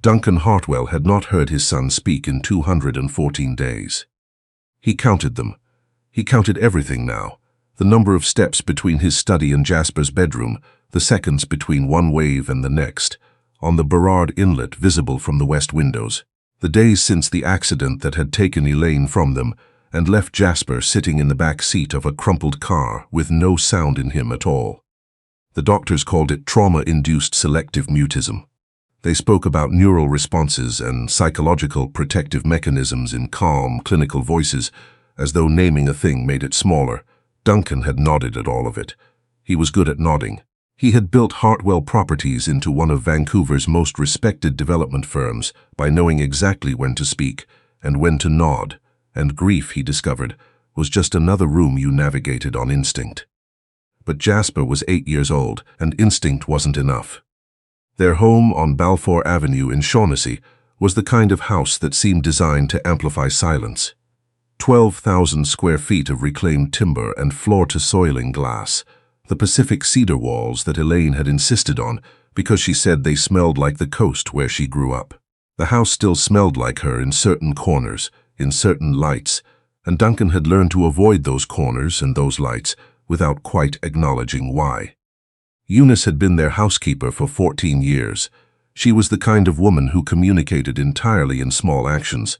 Duncan Hartwell had not heard his son speak in 214 days. He counted them. He counted everything now. The number of steps between his study and Jasper's bedroom, the seconds between one wave and the next, on the Burrard Inlet visible from the west windows, the days since the accident that had taken Elaine from them and left Jasper sitting in the back seat of a crumpled car with no sound in him at all. The doctors called it trauma-induced selective mutism. They spoke about neural responses and psychological protective mechanisms in calm, clinical voices, as though naming a thing made it smaller. Duncan had nodded at all of it. He was good at nodding. He had built Hartwell Properties into one of Vancouver's most respected development firms by knowing exactly when to speak and when to nod, and grief, he discovered, was just another room you navigated on instinct. But Jasper was 8 years old, and instinct wasn't enough. Their home on Balfour Avenue in Shaughnessy was the kind of house that seemed designed to amplify silence. 12,000 square feet of reclaimed timber and floor-to-soiling glass, the Pacific cedar walls that Elaine had insisted on because she said they smelled like the coast where she grew up. The house still smelled like her in certain corners, in certain lights, and Duncan had learned to avoid those corners and those lights without quite acknowledging why. Eunice had been their housekeeper for 14 years. She was the kind of woman who communicated entirely in small actions.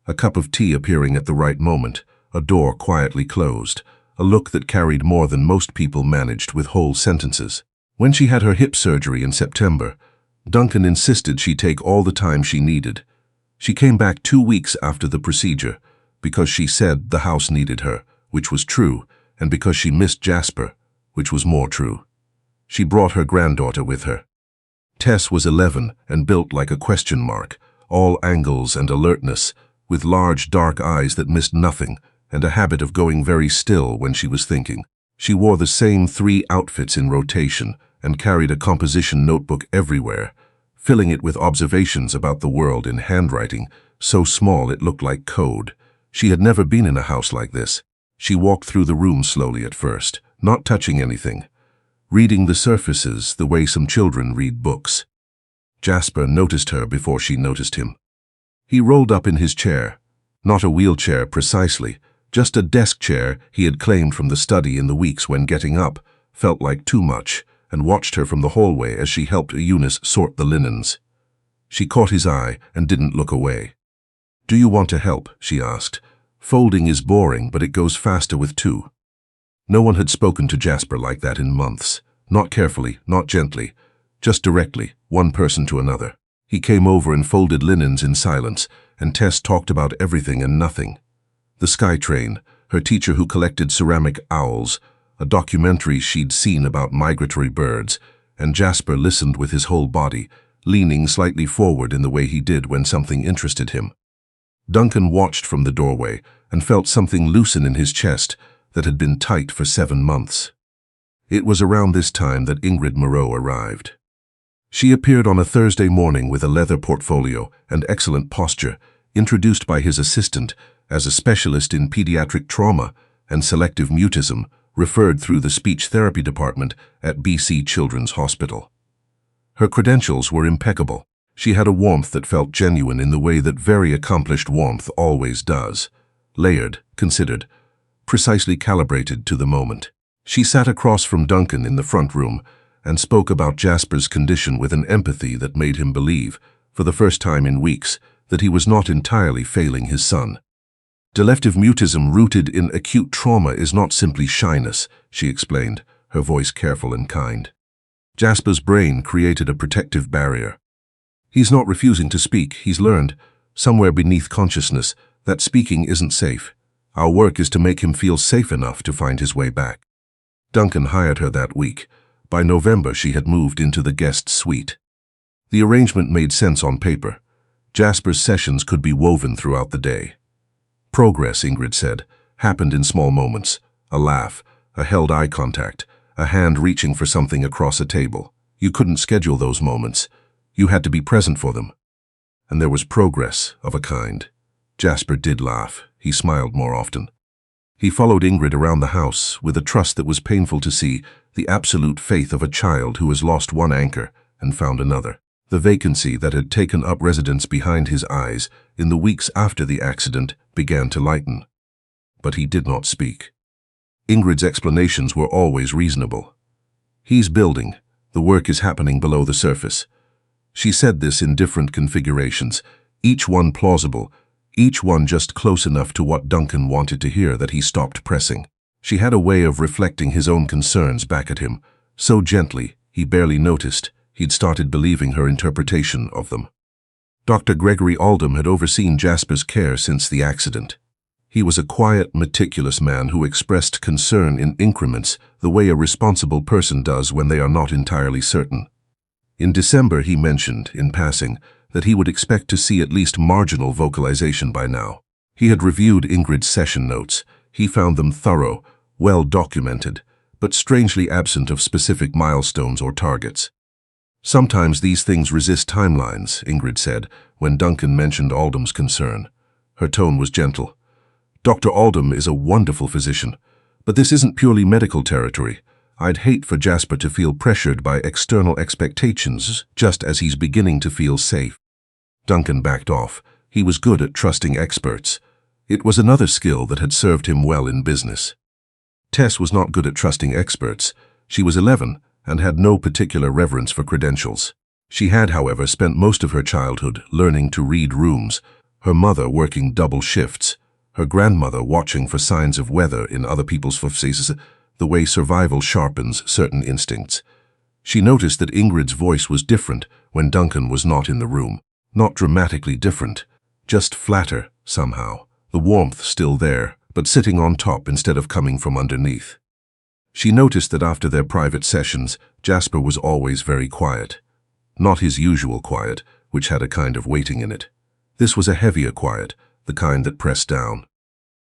A cup of tea appearing at the right moment, a door quietly closed, a look that carried more than most people managed with whole sentences. When she had her hip surgery in September, Duncan insisted she take all the time she needed. She came back 2 weeks after the procedure, because she said the house needed her, which was true, and because she missed Jasper, which was more true. She brought her granddaughter with her. Tess was 11 and built like a question mark, all angles and alertness, with large dark eyes that missed nothing, and a habit of going very still when she was thinking. She wore the same 3 outfits in rotation and carried a composition notebook everywhere, filling it with observations about the world in handwriting so small it looked like code. She had never been in a house like this. She walked through the room slowly at first, not touching anything, reading the surfaces the way some children read books. Jasper noticed her before she noticed him. He rolled up in his chair, not a wheelchair precisely, just a desk chair he had claimed from the study in the weeks when getting up felt like too much, and watched her from the hallway as she helped Eunice sort the linens. She caught his eye and didn't look away. "Do you want to help?" she asked. "Folding is boring, but it goes faster with 2. No one had spoken to Jasper like that in months. Not carefully, not gently, just directly, one person to another. He came over and folded linens in silence, and Tess talked about everything and nothing. The SkyTrain, her teacher who collected ceramic owls, a documentary she'd seen about migratory birds, and Jasper listened with his whole body, leaning slightly forward in the way he did when something interested him. Duncan watched from the doorway and felt something loosen in his chest that had been tight for 7 months. It was around this time that Ingrid Moreau arrived. She appeared on a Thursday morning with a leather portfolio and excellent posture, introduced by his assistant as a specialist in pediatric trauma and selective mutism, referred through the speech therapy department at BC Children's Hospital. Her credentials were impeccable. She had a warmth that felt genuine in the way that very accomplished warmth always does, layered, considered, precisely calibrated to the moment. She sat across from Duncan in the front room and spoke about Jasper's condition with an empathy that made him believe, for the first time in weeks, that he was not entirely failing his son. Selective mutism rooted in acute trauma is not simply shyness, she explained, her voice careful and kind. Jasper's brain created a protective barrier. He's not refusing to speak. He's learned, somewhere beneath consciousness, that speaking isn't safe. Our work is to make him feel safe enough to find his way back. Duncan hired her that week. By November, she had moved into the guest suite. The arrangement made sense on paper. Jasper's sessions could be woven throughout the day. Progress, Ingrid said, happened in small moments. A laugh, a held eye contact, a hand reaching for something across a table. You couldn't schedule those moments. You had to be present for them. And there was progress of a kind. Jasper did laugh. He smiled more often. He followed Ingrid around the house with a trust that was painful to see, the absolute faith of a child who has lost one anchor and found another. The vacancy that had taken up residence behind his eyes in the weeks after the accident began to lighten. But he did not speak. Ingrid's explanations were always reasonable. He's building. The work is happening below the surface. She said this in different configurations, each one plausible, each one just close enough to what Duncan wanted to hear that he stopped pressing. She had a way of reflecting his own concerns back at him, so gently he barely noticed he'd started believing her interpretation of them. Dr. Gregory Oldham had overseen Jasper's care since the accident. He was a quiet, meticulous man who expressed concern in increments the way a responsible person does when they are not entirely certain. In December, he mentioned, in passing, that he would expect to see at least marginal vocalization by now. He had reviewed Ingrid's session notes. He found them thorough, well documented, but strangely absent of specific milestones or targets. Sometimes these things resist timelines, Ingrid said, when Duncan mentioned Oldham's concern. Her tone was gentle. Dr. Oldham is a wonderful physician, but this isn't purely medical territory. I'd hate for Jasper to feel pressured by external expectations just as he's beginning to feel safe. Duncan backed off. He was good at trusting experts. It was another skill that had served him well in business. Tess was not good at trusting experts. She was 11 and had no particular reverence for credentials. She had, however, spent most of her childhood learning to read rooms, her mother working double shifts, her grandmother watching for signs of weather in other people's faces, the way survival sharpens certain instincts. She noticed that Ingrid's voice was different when Duncan was not in the room. Not dramatically different, just flatter, somehow, the warmth still there, but sitting on top instead of coming from underneath. She noticed that after their private sessions, Jasper was always very quiet. Not his usual quiet, which had a kind of waiting in it. This was a heavier quiet, the kind that pressed down.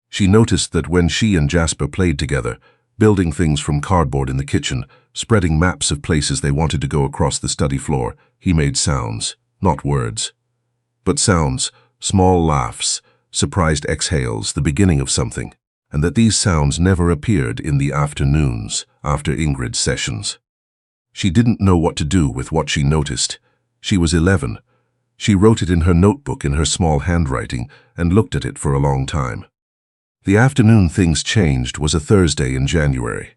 She noticed that when she and Jasper played together, building things from cardboard in the kitchen, spreading maps of places they wanted to go across the study floor, he made sounds, not words. But sounds, small laughs, surprised exhales, the beginning of something, and that these sounds never appeared in the afternoons after Ingrid's sessions. She didn't know what to do with what she noticed. She was 11. She wrote it in her notebook in her small handwriting and looked at it for a long time. The afternoon things changed was a Thursday in January.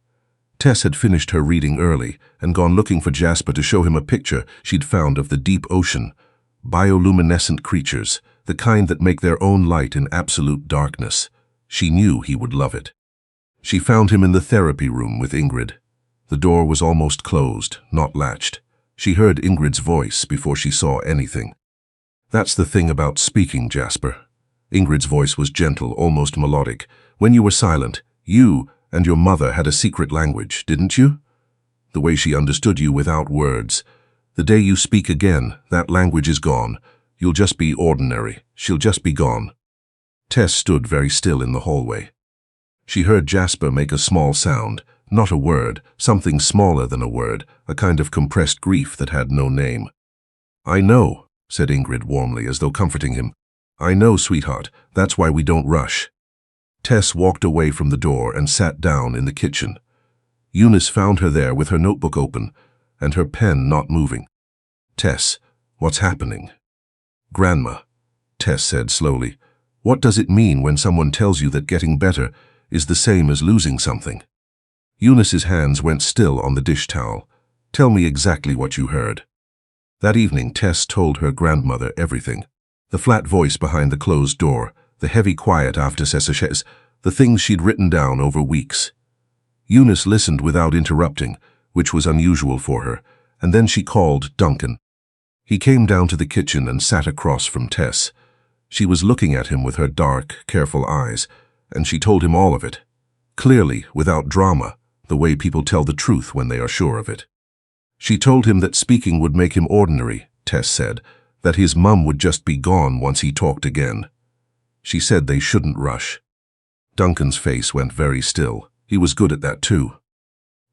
Tess had finished her reading early and gone looking for Jasper to show him a picture she'd found of the deep ocean, bioluminescent creatures, the kind that make their own light in absolute darkness. She knew he would love it. She found him in the therapy room with Ingrid. The door was almost closed, not latched. She heard Ingrid's voice before she saw anything. That's the thing about speaking, Jasper. Ingrid's voice was gentle, almost melodic. When you were silent, you and your mother had a secret language, didn't you? The way she understood you without words. The day you speak again, that language is gone. You'll just be ordinary. She'll just be gone. Tess stood very still in the hallway. She heard Jasper make a small sound, not a word, something smaller than a word, a kind of compressed grief that had no name. I know, said Ingrid warmly, as though comforting him. I know, sweetheart. That's why we don't rush. Tess walked away from the door and sat down in the kitchen. Eunice found her there with her notebook open and her pen not moving. Tess, what's happening? Grandma, Tess said slowly, what does it mean when someone tells you that getting better is the same as losing something? Eunice's hands went still on the dish towel. Tell me exactly what you heard. That evening, Tess told her grandmother everything. The flat voice behind the closed door, the heavy quiet after sessions, the things she'd written down over weeks. Eunice listened without interrupting, which was unusual for her, and then she called Duncan. He came down to the kitchen and sat across from Tess. She was looking at him with her dark, careful eyes, and she told him all of it. Clearly, without drama, the way people tell the truth when they are sure of it. She told him that speaking would make him ordinary, Tess said, that his mum would just be gone once he talked again. She said they shouldn't rush. Duncan's face went very still. He was good at that too.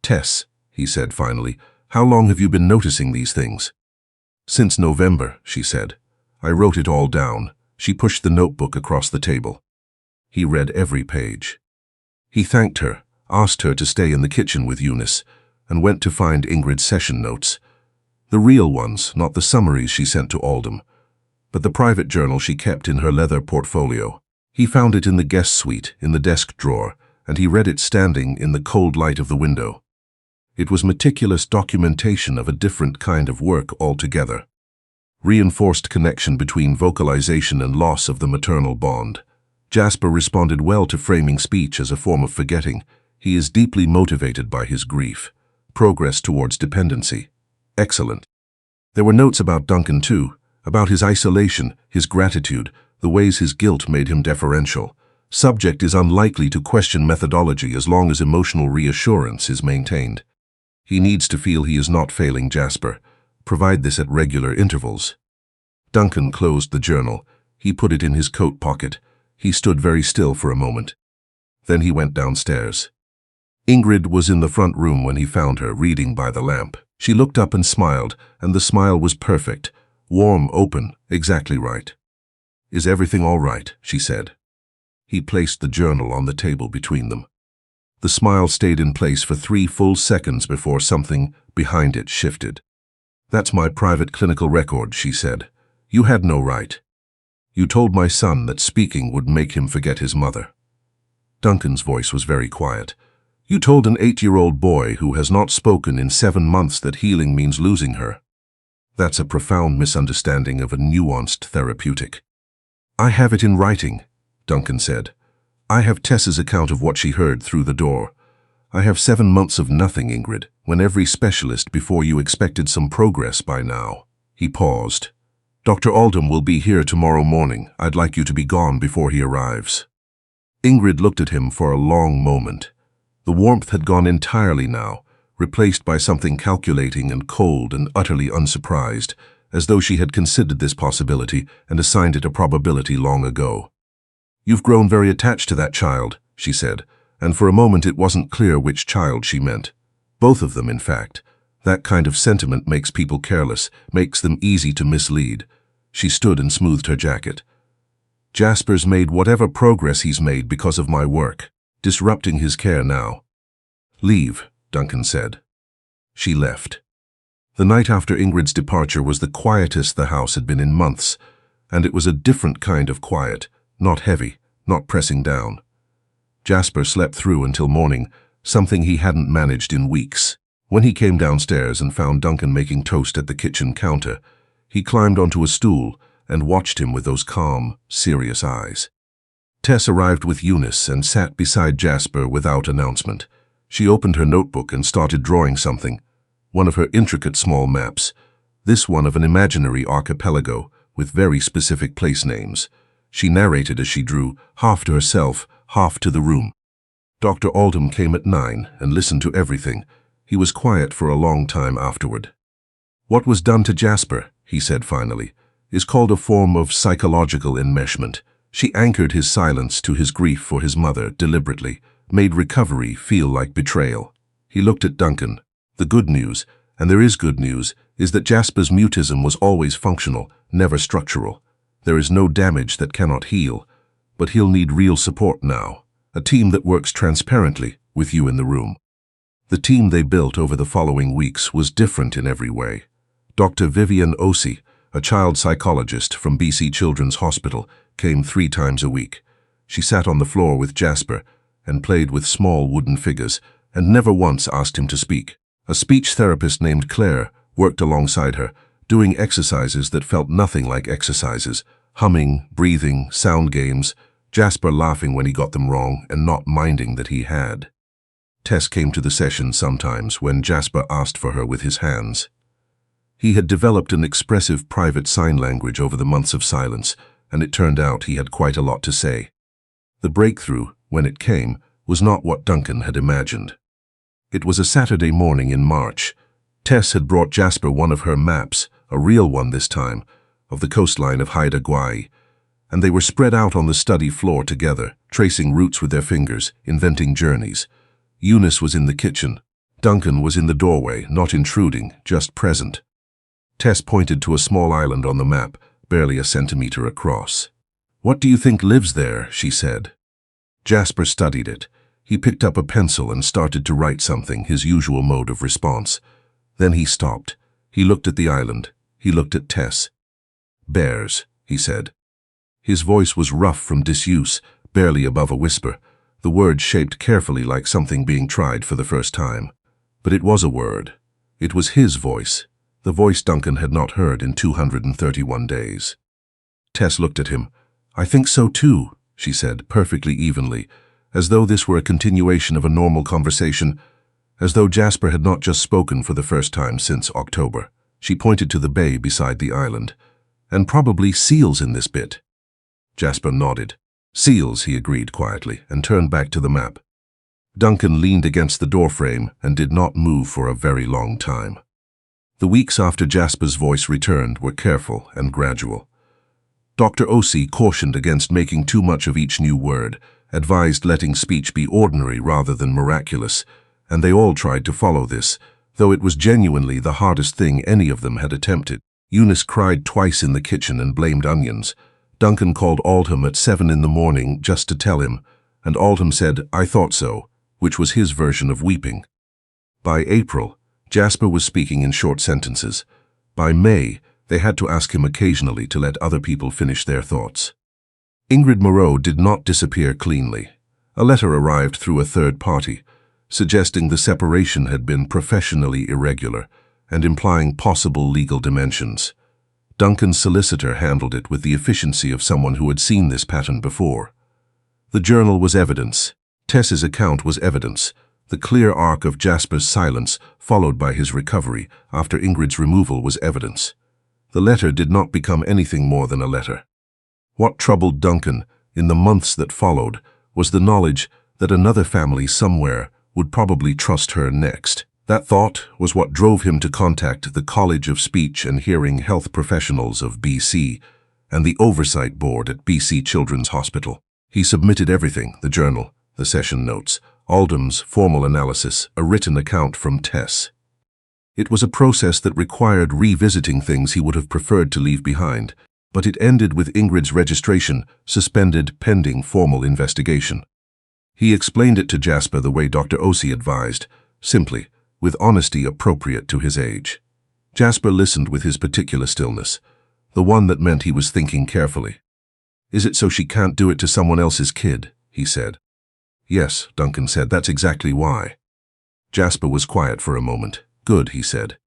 Tess, he said finally, how long have you been noticing these things? Since November, she said. I wrote it all down. She pushed the notebook across the table. He read every page. He thanked her, asked her to stay in the kitchen with Eunice, and went to find Ingrid's session notes. The real ones, not the summaries she sent to Oldham, but the private journal she kept in her leather portfolio. He found it in the guest suite, in the desk drawer, and he read it standing in the cold light of the window. It was meticulous documentation of a different kind of work altogether. Reinforced connection between vocalization and loss of the maternal bond. Jasper responded well to framing speech as a form of forgetting. He is deeply motivated by his grief. Progress towards dependency. Excellent. There were notes about Duncan too, about his isolation, his gratitude, the ways his guilt made him deferential. Subject is unlikely to question methodology as long as emotional reassurance is maintained. He needs to feel he is not failing Jasper. Provide this at regular intervals. Duncan closed the journal. He put it in his coat pocket. He stood very still for a moment. Then he went downstairs. Ingrid was in the front room when he found her, reading by the lamp. She looked up and smiled, and the smile was perfect. Warm, open, exactly right. "Is everything all right?" she said. He placed the journal on the table between them. The smile stayed in place for 3 full seconds before something behind it shifted. "That's my private clinical record," she said. "You had no right. You told my son that speaking would make him forget his mother." Duncan's voice was very quiet. "You told an 8-year-old boy who has not spoken in 7 months that healing means losing her. That's a profound misunderstanding of a nuanced therapeutic." "I have it in writing," Duncan said. "I have Tess's account of what she heard through the door. I have 7 months of nothing, Ingrid, when every specialist before you expected some progress by now." He paused. "Dr. Oldham will be here tomorrow morning. I'd like you to be gone before he arrives." Ingrid looked at him for a long moment. The warmth had gone entirely now, replaced by something calculating and cold and utterly unsurprised, as though she had considered this possibility and assigned it a probability long ago. "You've grown very attached to that child," she said, and for a moment it wasn't clear which child she meant. Both of them, in fact. That kind of sentiment makes people careless, makes them easy to mislead. She stood and smoothed her jacket. "Jasper's made whatever progress he's made because of my work, disrupting his care now." "Leave," Duncan said. She left. The night after Ingrid's departure was the quietest the house had been in months, and it was a different kind of quiet, not heavy, not pressing down. Jasper slept through until morning, something he hadn't managed in weeks. When he came downstairs and found Duncan making toast at the kitchen counter, he climbed onto a stool and watched him with those calm, serious eyes. Tess arrived with Eunice and sat beside Jasper without announcement. She opened her notebook and started drawing something, one of her intricate small maps, this one of an imaginary archipelago with very specific place names. She narrated as she drew, half to herself, half to the room. Dr. Oldham came at 9 and listened to everything. He was quiet for a long time afterward. "What was done to Jasper," he said finally, "is called a form of psychological enmeshment." She anchored his silence to his grief for his mother deliberately, made recovery feel like betrayal. He looked at Duncan. The good news, and there is good news, is that Jasper's mutism was always functional, never structural. There is no damage that cannot heal, but he'll need real support now, a team that works transparently with you in the room. The team they built over the following weeks was different in every way. Dr. Vivian Osei, a child psychologist from BC Children's Hospital, came 3 times a week. She sat on the floor with Jasper and played with small wooden figures and never once asked him to speak. A speech therapist named Claire worked alongside her, doing exercises that felt nothing like exercises, humming, breathing, sound games, Jasper laughing when he got them wrong and not minding that he had. Tess came to the session sometimes when Jasper asked for her with his hands. He had developed an expressive private sign language over the months of silence, and it turned out he had quite a lot to say. The breakthrough, when it came, was not what Duncan had imagined. It was a Saturday morning in March. Tess had brought Jasper one of her maps, a real one this time, of the coastline of Haida Gwaii, and they were spread out on the study floor together, tracing routes with their fingers, inventing journeys. Eunice was in the kitchen. Duncan was in the doorway, not intruding, just present. Tess pointed to a small island on the map, barely a centimeter across. "What do you think lives there?" she said. Jasper studied it. He picked up a pencil and started to write something, his usual mode of response. Then he stopped. He looked at the island. He looked at Tess. "Bears," he said. His voice was rough from disuse, barely above a whisper, the words shaped carefully like something being tried for the first time. But it was a word. It was his voice, the voice Duncan had not heard in 231 days. Tess looked at him. "I think so too," she said, perfectly evenly, as though this were a continuation of a normal conversation, as though Jasper had not just spoken for the first time since October. She pointed to the bay beside the island. "And probably seals in this bit." Jasper nodded. "Seals," he agreed quietly, and turned back to the map. Duncan leaned against the doorframe and did not move for a very long time. The weeks after Jasper's voice returned were careful and gradual. Dr. Osei cautioned against making too much of each new word, advised letting speech be ordinary rather than miraculous, and they all tried to follow this, though it was genuinely the hardest thing any of them had attempted. Eunice cried twice in the kitchen and blamed onions. Duncan called Aldham at 7 in the morning just to tell him, and Aldham said, "I thought so," which was his version of weeping. By April, Jasper was speaking in short sentences. By May, they had to ask him occasionally to let other people finish their thoughts. Ingrid Moreau did not disappear cleanly. A letter arrived through a third party, suggesting the separation had been professionally irregular and implying possible legal dimensions. Duncan's solicitor handled it with the efficiency of someone who had seen this pattern before. The journal was evidence. Tess's account was evidence. The clear arc of Jasper's silence, followed by his recovery after Ingrid's removal, was evidence. The letter did not become anything more than a letter. What troubled Duncan, in the months that followed, was the knowledge that another family somewhere would probably trust her next. That thought was what drove him to contact the College of Speech and Hearing Health Professionals of BC and the Oversight Board at BC Children's Hospital. He submitted everything: the journal, the session notes, Aldham's formal analysis, a written account from Tess. It was a process that required revisiting things he would have preferred to leave behind, but it ended with Ingrid's registration suspended pending formal investigation. He explained it to Jasper the way Dr. Osei advised, simply, with honesty appropriate to his age. Jasper listened with his particular stillness, the one that meant he was thinking carefully. "Is it so she can't do it to someone else's kid?" he said. "Yes," Duncan said, "that's exactly why." Jasper was quiet for a moment. "Good," he said.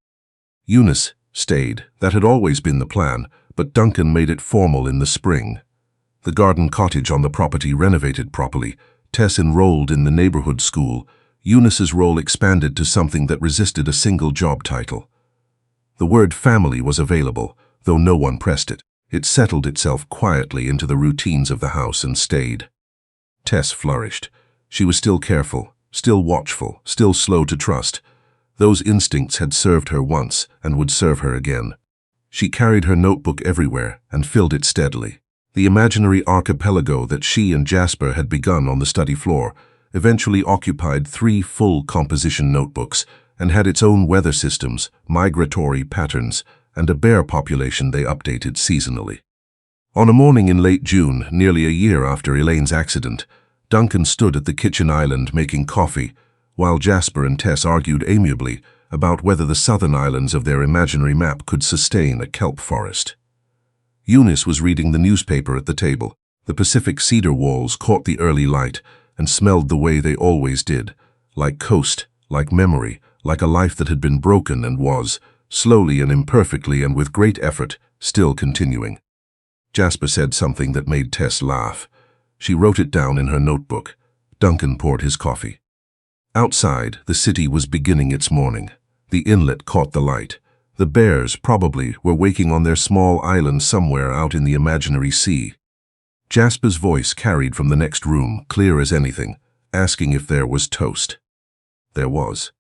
Eunice stayed. That had always been the plan, but Duncan made it formal in the spring. The garden cottage on the property renovated properly, Tess enrolled in the neighborhood school, Eunice's role expanded to something that resisted a single job title. The word family was available, though no one pressed it. It settled itself quietly into the routines of the house and stayed. Tess flourished. She was still careful, still watchful, still slow to trust. Those instincts had served her once and would serve her again. She carried her notebook everywhere and filled it steadily. The imaginary archipelago that she and Jasper had begun on the study floor eventually occupied 3 full composition notebooks and had its own weather systems, migratory patterns, and a bear population they updated seasonally. On a morning in late June, nearly a year after Elaine's accident, Duncan stood at the kitchen island making coffee, while Jasper and Tess argued amiably about whether the southern islands of their imaginary map could sustain a kelp forest. Eunice was reading the newspaper at the table. The Pacific cedar walls caught the early light and smelled the way they always did, like coast, like memory, like a life that had been broken and was, slowly and imperfectly and with great effort, still continuing. Jasper said something that made Tess laugh. She wrote it down in her notebook. Duncan poured his coffee. Outside, the city was beginning its morning. The inlet caught the light. The bears, probably, were waking on their small island somewhere out in the imaginary sea. Jasper's voice carried from the next room, clear as anything, asking if there was toast. There was.